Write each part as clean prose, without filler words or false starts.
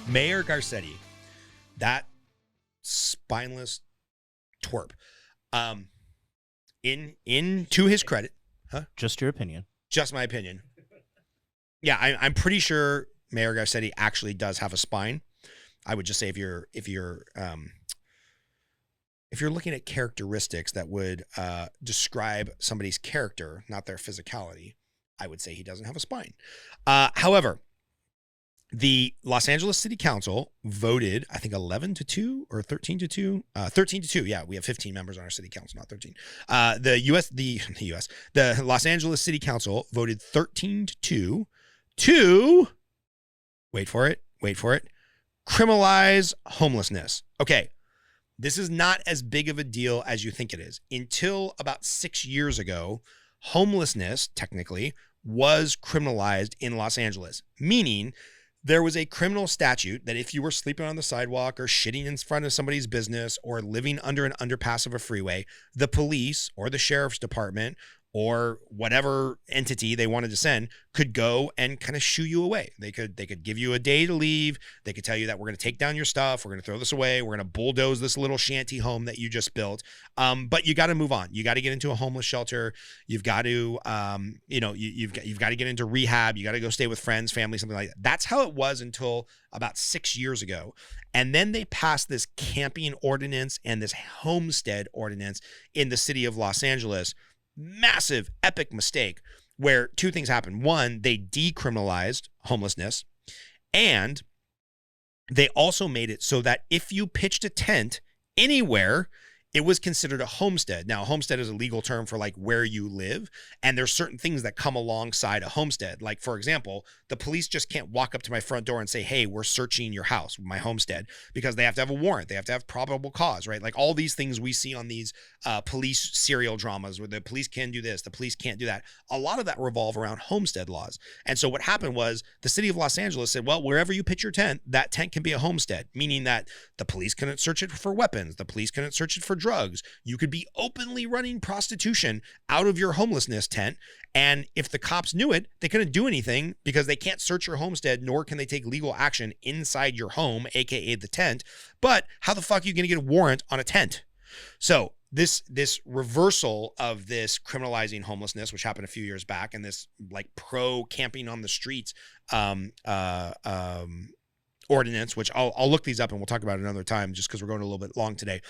Mayor Garcetti, that spineless twerp. To his credit, Just your opinion. just my opinion. Yeah, I'm pretty sure Mayor Garcetti actually does have a spine. I would just say if you're looking at characteristics that would describe somebody's character, not their physicality, I would say he doesn't have a spine. However, the Los Angeles City Council voted, I think 11-2 or 13-2, 13-2. Yeah, we have 15 members on our city council, not 13. The Los Angeles City Council voted 13-2 to, wait for it, criminalize homelessness. Okay, this is not as big of a deal as you think it is. Until about 6 years ago, homelessness, technically, was criminalized in Los Angeles, meaning there was a criminal statute that if you were sleeping on the sidewalk or shitting in front of somebody's business or living under an underpass of a freeway, the police or the sheriff's department or whatever entity they wanted to send could go and kind of shoo you away. They could give you a day to leave. They could tell you that we're going to take down your stuff. We're going to throw this away. We're going to bulldoze this little shanty home that you just built. But you got to move on. You got to get into a homeless shelter. You've got to, you've got to get into rehab. You got to go stay with friends, family, something like that. That's how it was until about 6 years ago. And then they passed this camping ordinance and this homestead ordinance in the city of Los Angeles. Massive, epic mistake where two things happened. One, they decriminalized homelessness, and they also made it so that if you pitched a tent anywhere, it was considered a homestead. Now, a homestead is a legal term for like where you live, and there's certain things that come alongside a homestead. Like, for example, the police just can't walk up to my front door and say, hey, we're searching your house, my homestead, because they have to have a warrant. They have to have probable cause, right? Like all these things we see on these police serial dramas where the police can do this, the police can't do that. A lot of that revolve around homestead laws. And so what happened was the city of Los Angeles said, well, wherever you pitch your tent, that tent can be a homestead, meaning that the police couldn't search it for weapons. The police couldn't search it for drugs. You could be openly running prostitution out of your homelessness tent. And if the cops knew it, they couldn't do anything because they can't search your homestead, nor can they take legal action inside your home, aka the tent. But how the fuck are you going to get a warrant on a tent? So this reversal of this criminalizing homelessness, which happened a few years back, and this like pro camping on the streets ordinance, which I'll look these up and we'll talk about it another time just because we're going a little bit long today.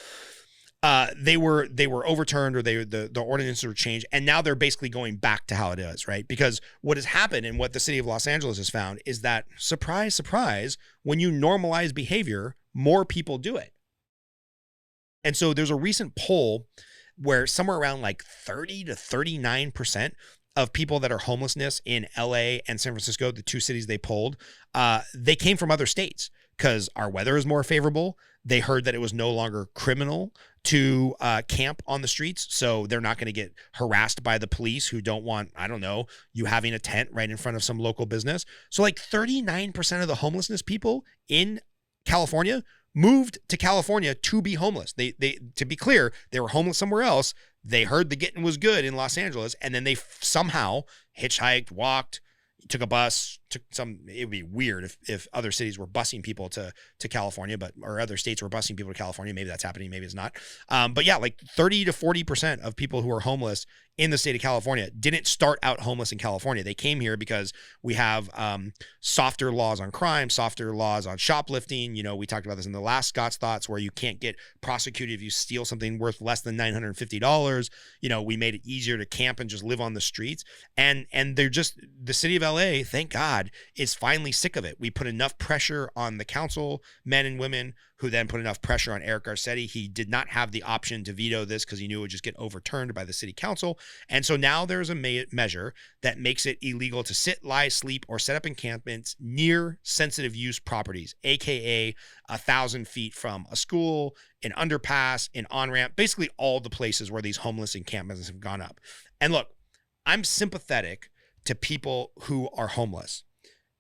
They were overturned, or the ordinances were changed, and now they're basically going back to how it is, right? Because what has happened and what the city of Los Angeles has found is that, surprise, surprise, when you normalize behavior, more people do it. And so there's a recent poll where somewhere around like 30 to 39% of people that are homelessness in LA and San Francisco, the two cities they polled, they came from other states because our weather is more favorable. They heard that it was no longer criminal to camp on the streets, so they're not going to get harassed by the police who don't want, I don't know, you having a tent right in front of some local business. So like 39% of the homelessness people in California moved to California to be homeless. They to be clear, they were homeless somewhere else. They heard the getting was good in Los Angeles, and then they somehow hitchhiked, walked, took a bus, it would be weird if other cities were busing people to California, or other states were busing people to California. Maybe that's happening, maybe it's not. But yeah, like 30 to 40% of people who are homeless in the state of California didn't start out homeless in California. They came here because we have softer laws on crime, softer laws on shoplifting. You know, we talked about this in the last Scott's Thoughts, where you can't get prosecuted if you steal something worth less than $950. You know, we made it easier to camp and just live on the streets. And they're just, the city of LA, thank God, is finally sick of it. We put enough pressure on the council, men and women, who then put enough pressure on Eric Garcetti. He did not have the option to veto this because he knew it would just get overturned by the city council. And so now there's a measure that makes it illegal to sit, lie, sleep, or set up encampments near sensitive use properties, aka 1,000 feet from a school, an underpass, an on-ramp, basically all the places where these homeless encampments have gone up. And look, I'm sympathetic to people who are homeless.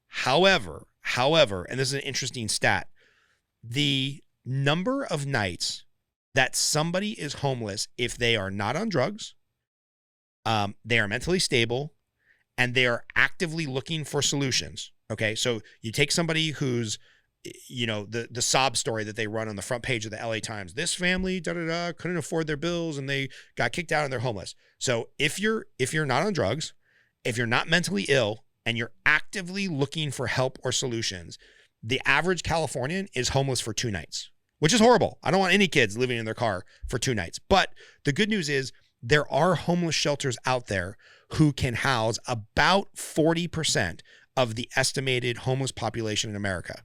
However, and this is an interesting stat, the number of nights that somebody is homeless if they are not on drugs, they are mentally stable, and they are actively looking for solutions. Okay, so you take somebody who's the sob story that they run on the front page of the LA Times. This family couldn't afford their bills and they got kicked out and they're homeless. So if you're not on drugs, if you're not mentally ill and you're actively looking for help or solutions, the average Californian is homeless for 2 nights, which is horrible. I don't want any kids living in their car for 2 nights. But the good news is there are homeless shelters out there who can house about 40% of the estimated homeless population in America,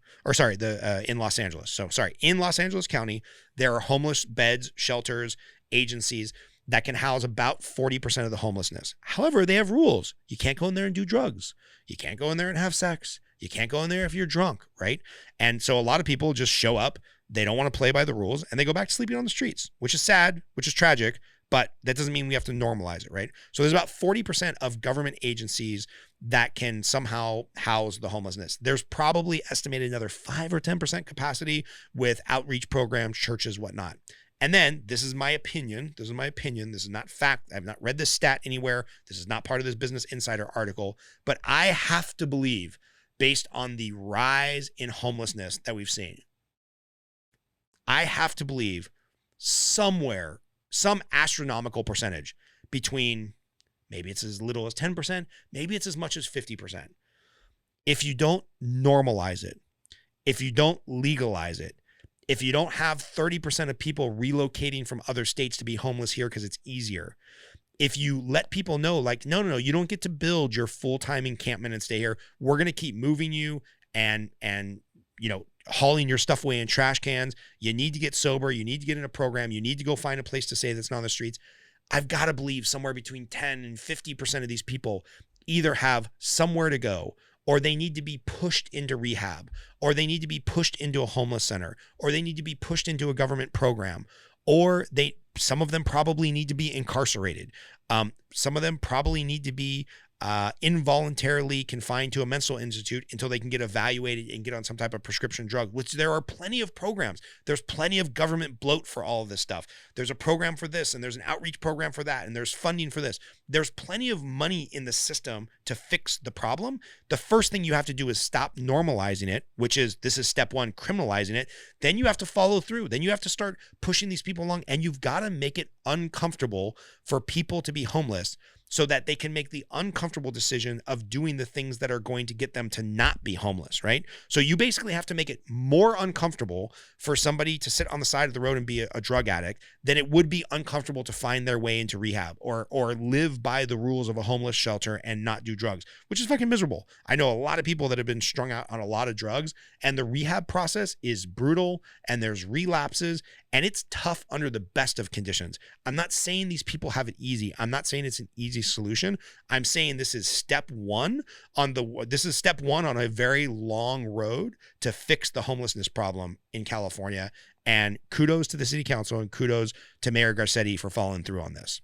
in Los Angeles. So in Los Angeles County, there are homeless beds, shelters, agencies that can house about 40% of the homelessness. However, they have rules. You can't go in there and do drugs. You can't go in there and have sex. You can't go in there if you're drunk, right? And so a lot of people just show up. They don't want to play by the rules and they go back to sleeping on the streets, which is sad, which is tragic, but that doesn't mean we have to normalize it, right? So there's about 40% of government agencies that can somehow house the homelessness. There's probably estimated another 5 or 10% capacity with outreach programs, churches, whatnot. And then, this is my opinion. This is not fact. I've not read this stat anywhere. This is not part of this Business Insider article. But I have to believe, based on the rise in homelessness that we've seen, I have to believe somewhere, some astronomical percentage between, maybe it's as little as 10%, maybe it's as much as 50%. If you don't normalize it, if you don't legalize it, if you don't have 30% of people relocating from other states to be homeless here because it's easier, if you let people know, like, no, you don't get to build your full-time encampment and stay here. We're going to keep moving you and hauling your stuff away in trash cans. You need to get sober. You need to get in a program. You need to go find a place to stay that's not on the streets. I've got to believe somewhere between 10 and 50% of these people either have somewhere to go, or they need to be pushed into rehab, or they need to be pushed into a homeless center, or they need to be pushed into a government program, or some of them probably need to be incarcerated. Some of them probably need to be involuntarily confined to a mental institute until they can get evaluated and get on some type of prescription drug, which there are plenty of programs. There's plenty of government bloat for all of this stuff. There's a program for this, and there's an outreach program for that, and there's funding for this. There's plenty of money in the system to fix the problem. The first thing you have to do is stop normalizing it, this is step 1, criminalizing it. Then you have to follow through. Then you have to start pushing these people along, and you've got to make it uncomfortable for people to be homeless, so that they can make the uncomfortable decision of doing the things that are going to get them to not be homeless, right? So you basically have to make it more uncomfortable for somebody to sit on the side of the road and be a drug addict than it would be uncomfortable to find their way into rehab or live by the rules of a homeless shelter and not do drugs, which is fucking miserable. I know a lot of people that have been strung out on a lot of drugs, and the rehab process is brutal, and there's relapses, and it's tough under the best of conditions. I'm not saying these people have it easy. I'm not saying it's an easy solution. I'm saying this is step 1 on a very long road to fix the homelessness problem in California. And kudos to the city council and kudos to Mayor Garcetti for following through on this.